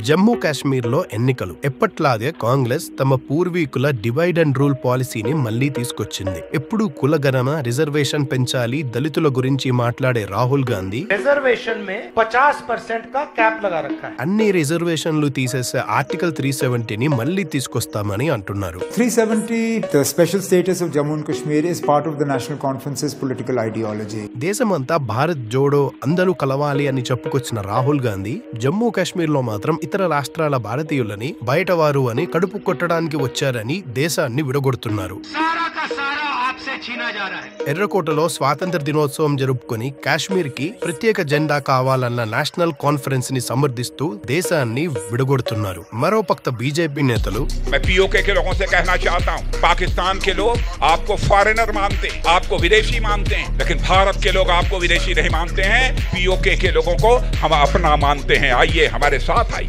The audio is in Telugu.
జమ్మూ కాశ్మీర్లో ఎన్నికలు ఎప్పట్లాగే కాంగ్రెస్ తమ పూర్వీకుల డివైడ్ అండ్ రూల్ పాలసీని మళ్లీ తీసుకొచ్చింది. ఎప్పుడు కులగణన, రిజర్వేషన్ పెంచాలి, దళితుల గురించి మాట్లాడే రాహుల్ గాంధీ రిజర్వేషన్ మే 50% का कैप लगा रखा है. అన్ని రిజర్వేషన్లు తీసేసే ఆర్టికల్ 370ని మళ్లీ తీసుకొస్తామని అంటున్నారు. 370, the special status of Jammu and Kashmir is part of the National Conference's political ideology. దేశమంతా భారత్ జోడో, అందరూ కలవాలి అని చెప్పుకొచ్చిన రాహుల్ గాంధీ జమ్మూ కాశ్మీర్ లో మాత్రం ఇతర రాష్ట్రాల భారతీయులని బయటవారు అని కడుపు కొట్టడానికి వచ్చారని దేశాన్ని విడగొడుతున్నారు. ఎర్రకోటలో స్వాతంత్ర దినోత్సవం జరుపుకొని కాశ్మీర్ కి ప్రత్యేక జెండా కావాలన్న నేషనల్ కాన్ఫరెన్స్ ని సమర్థిస్తూ దేశాన్ని విడగొడుతున్నారు. మరోపక్క బీజేపీ నేతలు मैं पीओके के लोगों से कहना चाहता हूं, पाकिस्तान के लोग आपको फॉरेनर मानते हैं, आपको विदेशी मानते हैं, लेकिन भारत के लोग आपको विदेशी नहीं मानते हैं. पीओके के लोगों को हम अपना मानते हैं. आइए हमारे साथ आइए.